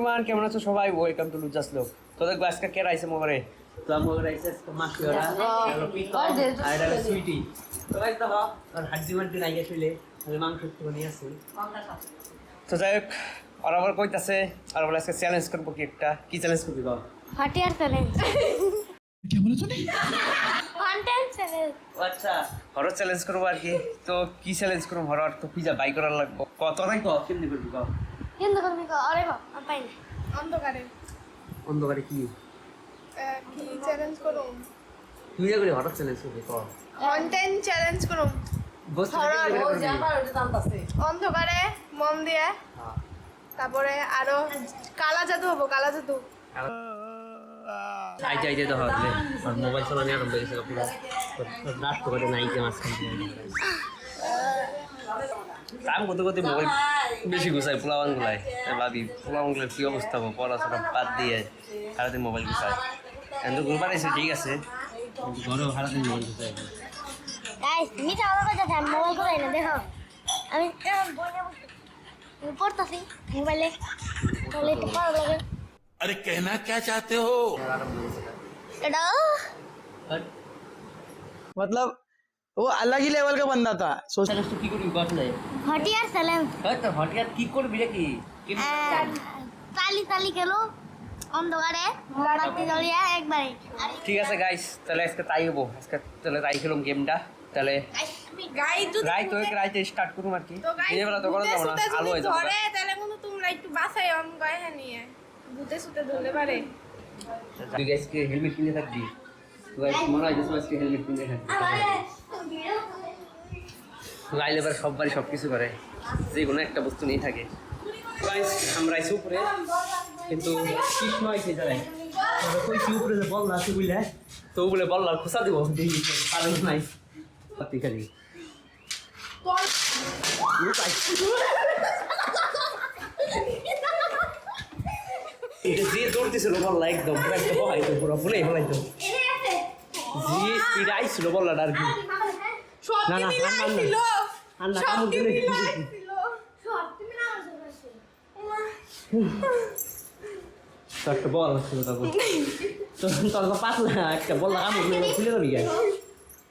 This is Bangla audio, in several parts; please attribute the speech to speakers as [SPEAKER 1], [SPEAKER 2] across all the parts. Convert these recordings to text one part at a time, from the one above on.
[SPEAKER 1] এভরিওয়ান, কেমন আছো সবাই? ওয়েলকাম টু লুজাস লোক। তো দেখো আজকে কে রাইছে মোবারে তো মোবারে রাইছে মাসিওরা আর এটা সুইটি। তো গাইস দেখো আর হাড্ডি মাড্ডি নাই আসলে মাংস একটু নিয়ে আসি। তো যাই হোক আর আবার কইতাছে আর বলে আজকে চ্যালেঞ্জ করবো কি একটা। কি চ্যালেঞ্জ করবি গো?
[SPEAKER 2] হটিয়ার চ্যালেঞ্জ।
[SPEAKER 3] क्या बोला तूने?
[SPEAKER 2] Content challenge.
[SPEAKER 1] আচ্ছা হরর চ্যালেঞ্জ করবো আর কি। তো কি চ্যালেঞ্জ করবো? হরর তো পিজা বাই করার লাগবো। কত নাই কো কেমনি করবি গো?
[SPEAKER 2] কিন্তু করবি কো আরে বাপ আমি পাই না।
[SPEAKER 4] অন্ধকারে
[SPEAKER 1] অন্ধকারে কি
[SPEAKER 4] কি চ্যালেঞ্জ করুম
[SPEAKER 1] তুই যা করে হরর চ্যালেঞ্জ করবি কো?
[SPEAKER 4] কন্টেন্ট চ্যালেঞ্জ করুম
[SPEAKER 1] বস্তু
[SPEAKER 4] অন্ধকারে মম দিয়ে তারপরে আরো কালা জাদু হবো কালা জাদু
[SPEAKER 1] আইতে আইতে তো হবে আর মোবাইল চালানো আরম্ভ হয়ে গেছে পুরো রাত করে নাই যে মাঝখানে কাম করতে করতে মোবাইল বেশি গুছাই পোলাওয়ান গুলাই ভাবি পোলাওয়ান গুলোর কী অবস্থা হবে পড়াশোনা বাদ দিয়ে সারাদিন মোবাইল গুছায় কিন্তু ঘুরবার এসে ঠিক আছে ঘরেও সারাদিন মোবাইল গুছাই।
[SPEAKER 2] গাইস মিটা আলাদা কথা আমি মোবাইল করাই না দেখো আমি পড়তাছি মোবাইলে তাহলে একটু পড়া লাগে।
[SPEAKER 3] अरे कहना क्या चाहते हो?
[SPEAKER 2] এটা
[SPEAKER 5] मतलब वो अलग ही लेवल का बंदा था सोच
[SPEAKER 1] চ্যালেঞ্জটা কি করবি কথা নাই
[SPEAKER 2] হটিয়ার চ্যালেঞ্জ।
[SPEAKER 1] তো হঠাৎ কি করবি রে কি
[SPEAKER 2] তালি তালি গেল অন্ধকারে বাতি জ্বলিয়ে একবারে।
[SPEAKER 1] ঠিক আছে গাইস তাহলে আজকে তাই হবো আজকে তাহলে তাই খেলাম গেমটা তাহলে
[SPEAKER 4] গাই যদি
[SPEAKER 1] রাইত হয়ে রাইতে স্টার্ট করুম আর কি
[SPEAKER 4] তো গাই
[SPEAKER 1] দিনের বেলা তো করা যাবো না আলো হয়ে যাবে
[SPEAKER 4] ধরে তাহলে কিন্তু তোমরা একটু বাসায় অন গায় হ্যাঁ নিয়ে ভূতে সুতে ধরতে পারে
[SPEAKER 1] তুই গাইসকে হেলমেট কিনে থাকবি তুই গাইস মনে হয় যে আজকে হেলমেট কিনে থাকবি গাইলে এবার সববারই সব কিছু করে যে কোনো একটা বস্তু নিয়ে থাকে। গাইস আমরা আইসি উপরে কিন্তু কৃষ্ণ আইসে যাই কইছি উপরে যে বল আছে বুঝলে তো বলে বল আর খোসা দিব দেখি কারণ নাই পাতি খালি এটা যে দৌড়তেছিল বললা একদম পুরো একটা বহাইতো পুরো ফুলেই ফেলাইতো যে স্পিড আইছিল বললাটা আর কি
[SPEAKER 4] সব
[SPEAKER 1] না, না,
[SPEAKER 4] মিলাই
[SPEAKER 1] না, না,
[SPEAKER 4] ছিল
[SPEAKER 1] আর না,
[SPEAKER 4] সব
[SPEAKER 1] কামড় দিলে কি
[SPEAKER 4] মিলাই
[SPEAKER 1] করবি?
[SPEAKER 4] ছিল
[SPEAKER 1] তো একটা বল ছিল তারপর তো তোর তো পাতলা একটা বললা কামড় দিলে খুলে যাবি গায়ে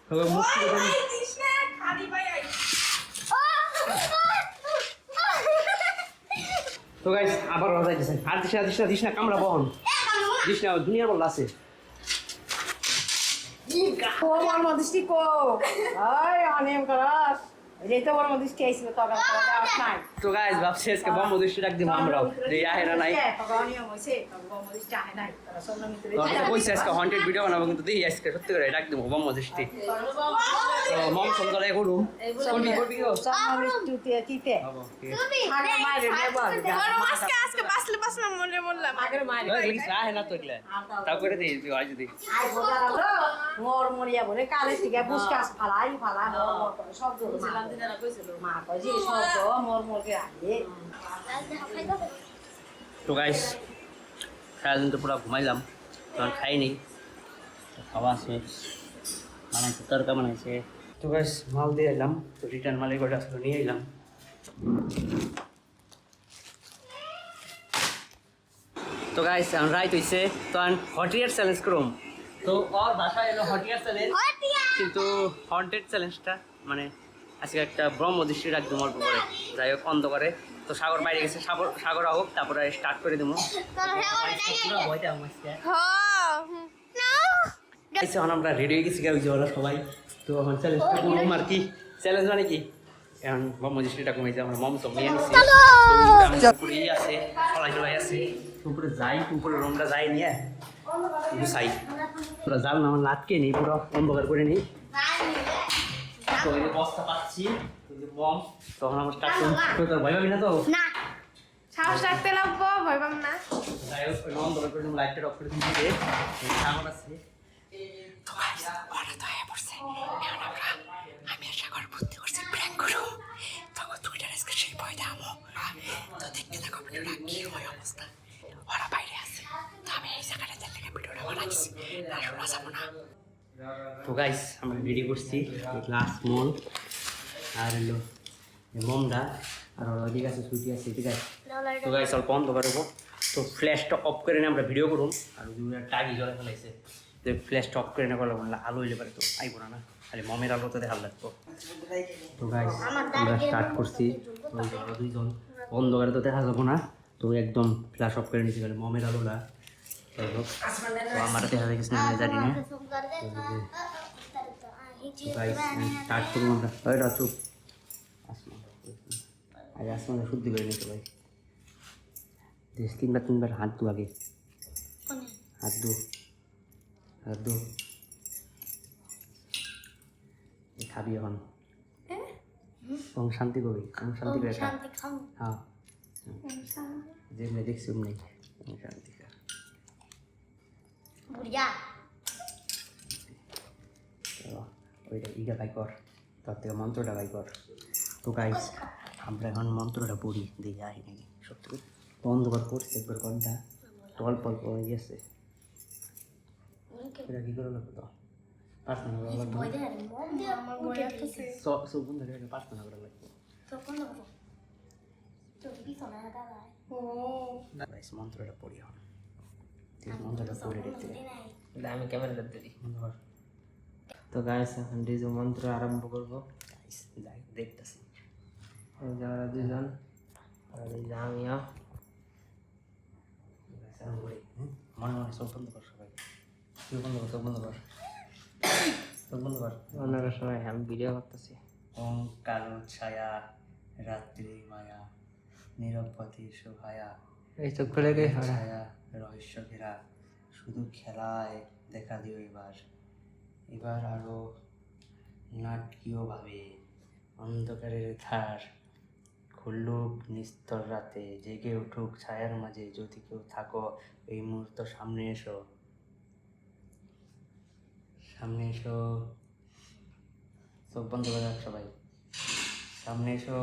[SPEAKER 1] তবে মুখ থেকে
[SPEAKER 4] ওই কৃষ্ণ খালি ভাই আই
[SPEAKER 1] তো গাইস আবার রাজা দিছেন আর দিস না কামড়া বহন দিস না দুনিয়ার বল আছে
[SPEAKER 6] ও মর্মদৃষ্টি কো আই অনেম করাস যেতে মর্মদৃষ্টি আইছিল তো আগে নাই
[SPEAKER 1] তো গাইস ভাবছি আজকে বম্ব দৃষ্টি ডাক দিব আমরাও যে আহেরা নাই
[SPEAKER 6] ভগবানিও হইছে মর্মদৃষ্টি আহে নাই তারা সন্ন্য মিত্র
[SPEAKER 1] তো কইছে আজকে হন্টেড ভিডিও বানাবো কিন্তু দেখি আজকে সত্যি করে ডাক দিব বম্ব দৃষ্টি তো মম সন্ধ্যালে করুম করবি করবি কি
[SPEAKER 6] মর্মদৃষ্টি তিতে
[SPEAKER 1] হবো ঠিক আছে
[SPEAKER 6] আগে মাইরে নেব
[SPEAKER 4] বড় আজকে বাসলে বাসলাম মনে বললাম
[SPEAKER 6] আগে মাইরে
[SPEAKER 1] লিখিস আহে না তো এগুলা তাও করে দিই তুই আজ যদি
[SPEAKER 6] আই বোঝালো মোর মরিয়া বলে কালে থেকে বুসকাস ফালাই ফালা মোর করে শব্দ ছিলাম দিনারা কইছিল মা কই যে শব্দ মোর মোরকে আগে
[SPEAKER 1] তো গাইস সারাদিন তো পুরো ঘুমাইলাম তখন খাইনি খাওয়া আছে বানাইছে তরকা বানাইছে তো গাইস মাল দিয়ে এলাম তো রিটার্ন মালের কটা আসলে নিয়ে এলাম তো গাইস এখন রাইট হইছে তো হটিয়ার চ্যালেঞ্জ করুম তো ওর ভাষায় এলো হটিয়ার চ্যালেঞ্জ কিন্তু হন্টেড চ্যালেঞ্জটা মানে আজকে একটা ব্রহ্ম দৃষ্টি রাখবো অল্প করে যাই হোক অন্ধকারে তো সাগর বাইরে গেছে সাগর হোক তারপরে স্টার্ট করে দেবো পুরো ভয়টা আমাকে এখন আমরা রেডি হয়ে গেছি ওই যে ওরা সবাই তো এখন চ্যালেঞ্জ করবো আর কি চ্যালেঞ্জ মানে কি এখন ব্রহ্ম দৃষ্টিটা কমেছে আমার মম তো মেয়ে নিচ্ছে উপরে আছে সলাই টলাই আছে উপরে যাই উপরে রুমটা যাই নিয়ে গুছাই পুরো জাল না আমার লাটকে নিই পুরো অন্ধকার করে নিই তো এই বস্তা পাচ্ছি বম তখন আমার স্টার্ট করুন তোর ভয় পাবি না তো
[SPEAKER 4] না সাহস রাখতে লাগবো ভয় পাম না
[SPEAKER 1] যাই হোক ওই অন্ধকার করে লাইটটা অফ করে দিতে সাগর আছে তো গাইস ওরা তো আয়া পড়ছে এখন আমরা আমি আর সাগর বুদ্ধি করছি প্র্যাঙ্ক করব তখন টুইটার আজকে সেই ভয় দামো তো দেখতে থাকো ভিডিওটা কি হয় অবস্থা ওরা বাইরে আছে তো আমি এই জায়গাটা দেখলে ভিডিওটা বানাইছি আর শোনা যাবো না তো গাইস আমরা রেডি করছি গ্লাস মল আর হলো মমটা আর ওদিকে আছে সুইটি আছে ঠিক আছে। তো গাইস অল্প অন্ধকার হবো, তো ফ্ল্যাশটা অফ করে নিয়ে আমরা ভিডিও করুম। আর ওই টাগি জ্বলে ফেলাইছে, তো ফ্ল্যাশটা অফ করে না করলে আলো হইলে পারে তো আইব না, খালি মমের আলো তো দেখার লাগতো। তো গাইস আমরা স্টার্ট করছি, ওই যে আমরা দুইজন অন্ধকারে তো দেখা যাবো না, তো একদম ফ্ল্যাশ অফ করে নিয়েছি, খালি মমের আলোটা। যাই হোক তো আমার দেখা দেখেছি না জানি না। গাইস স্টার্ট করুন আমরা। ওই চুপ, আসমান আগে আসমানে শুদ্ধি করে নিতে ভাই। দেশ তিনবার হাত দু আগে, হাত দু খাবি এখন ওম শান্তি করবি, ওম শান্তি করে খা। হ্যাঁ যেগুলো দেখছি ওম নেই, ওম শান্তি খা। ওইটা ইটা বাই কর, তার থেকে মন্ত্রটা বাই কর। তো গাইস আমরা এখন মন্ত্রটা পড়ি, দেখি আই নাকি সত্যি অন্ধকার করছে একবার ঘন্টা, তো অল্প অল্প হয়ে গেছে। এটা কি করে লাগতো তো প্রার্থনা করা লাগতো, সব বন্ধু প্রার্থনা করা লাগতো। গাইস মন্ত্রটা পড়ি এখন, মন্ত্রটা পড়ে দেখতে আমি ক্যামেরা দেখতে দিই।
[SPEAKER 5] তো গাইস এখন ডিজে মন্ত্র আরম্ভ করবো।
[SPEAKER 1] গাইস যাই দেখতেছি,
[SPEAKER 5] এই যে ওরা দুজন, আর এই যে আমিও।
[SPEAKER 1] মনে মনে চোখ বন্ধ কর সবাই, চোখ বন্ধ কর, চোখ বন্ধ কর, চোখ বন্ধ কর।
[SPEAKER 5] অন্যরা সবাই আমি ভিডিও করতেছি।
[SPEAKER 1] ওম কালো ছায়া রাত্রি মায়া নিরবপথি শোভায়া,
[SPEAKER 5] এই চোখ খুলে দে
[SPEAKER 1] ছায়া রহস্য ঘেরা শুধু খেলায় দেখা দিও এবার, এবার আরো নাটকীয়ভাবে অন্ধকারের ধার খুলুক নিস্তর রাতে, জেগে উঠুক ছায়ার মাঝে, যদি কেউ থাকো এই মুহূর্ত সামনে এসো, সামনে এসো। চোখ বন্ধ করে রাখ সবাই, সামনে এসো।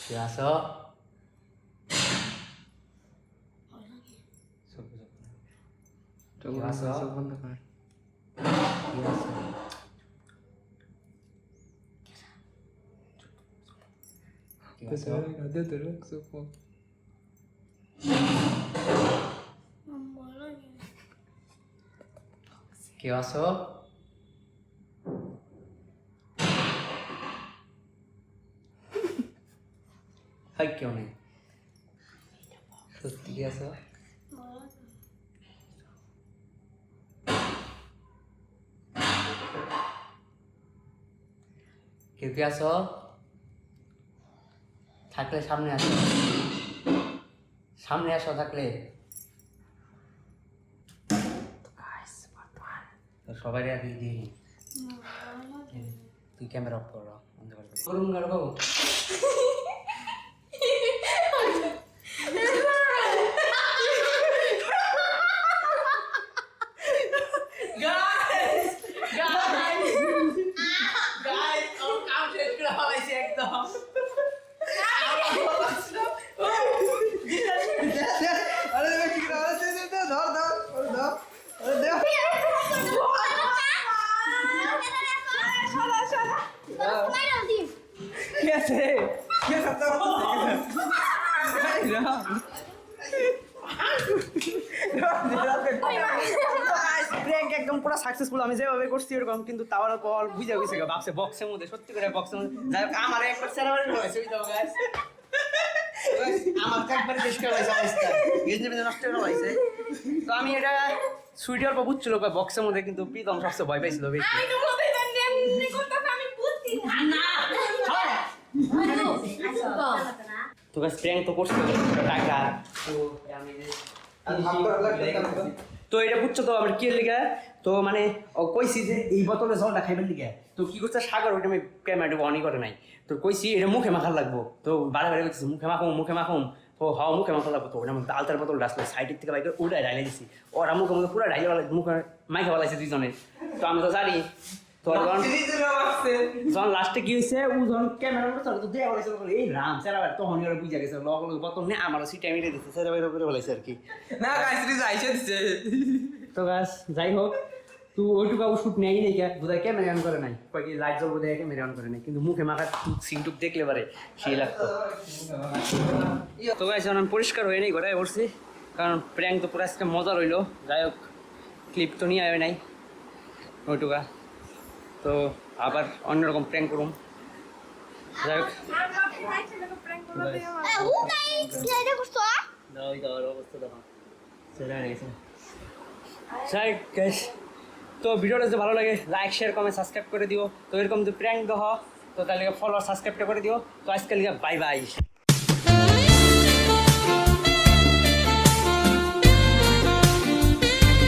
[SPEAKER 1] কে আসো?
[SPEAKER 5] চোখ বন্ধ কর।
[SPEAKER 1] কে আসো? কে আসো? কে আসো? হাই কেউ নেই, সত্যি কি আসো? কেউ কি আসো? থাকলে সামনে আসো, সামনে আসো থাকলে। তো সবাই আর কি দিই, তুই ক্যামেরা অফ করো, বন্ধ করে দে। করুন গাড়ো একদম পুরো সাকসেসফুল আমি যেভাবে করছি এরকম, কিন্তু তাও কল বুঝে গেছে ভাবছে বক্সের মধ্যে, সত্যি করে বক্সের মধ্যে। যাই হোক আমার একবার সেরাবারি হয়েছে ওই তো গাইস, আমার তো একবার শেষ করে হয়েছে অবস্থা, গেঞ্জি বেঁধে নষ্ট করে হয়েছে। তো আমি এটা সুইটি অল্প বুঝছিল বক্সের মধ্যে, কিন্তু প্রীতম সবচেয়ে ভয় পাইছিল বেশি। তো গাছ প্র্যাঙ্ক তো করছিল টাকা, তো এটা বুঝছো তো আমার কি লিখা, তো মানে কইছি যে এই বোতলে জলটা খাইবেন লিখে, তো কি করছে সাগর ওইটা আমি ক্যামেরাটা অনই করে নাই, তো কইছি এটা মুখে মাখার লাগবো, তো বারে বারে বলছি মুখে মাখুম, তো হাওয়া মুখে মাখা লাগবো, তো ওটা আলতার বোতল আসলে সাইডের থেকে বাইরে ওটা ঢাইলে দিছি, ওরা মুখে পুরো ঢাইলে মুখে মাইখা বলাইছে দুইজনে, তো আমি তো জানি। তো যখন লাস্টে কি হয়েছে ও যখন ক্যামেরা তো দেওয়া বলেছে, এই রাম সেরাবার তখন ওরা বুঝে গেছে লগ বোতল নিয়ে আমারও সিটে মিলে দিচ্ছে, সেরাবার করে বলেছে আর কি।
[SPEAKER 5] না গাইস আইসে দিছে।
[SPEAKER 1] তো গাছ যাই হোক, তো ওইটুকু আবার শ্যুট নেই নাই বোধহয় ক্যামেরা অন করে নাই কয়েক লাইট জ্বলবো দেখে ক্যামেরা অন করে নাই কিন্তু মুখে মাখা সিনটুক দেখলে পারে সেই লাগতো। তো গাইস আমি পরিষ্কার হয়ে নেই ঘরে পড়ছি কারণ প্র্যাঙ্ক তো পুরো আজকে মজা রইলো। যাই হোক ক্লিপ তো নিয়ে আয় নাই ওইটুকা, তো আবার অন্যরকম প্র্যাঙ্ক করুম। যাই হোক অবস্থা দেখো তো ভিডিওটা যদি ভালো লাগে লাইক শেয়ার কমেন্ট সাবস্ক্রাইব করে দিও। তো এরকম যদি প্র্যাঙ্ক দেওয়া তো তাহলে ফলো সাবস্ক্রাইবটা করে দিও। তো আজকাল বাই বাই।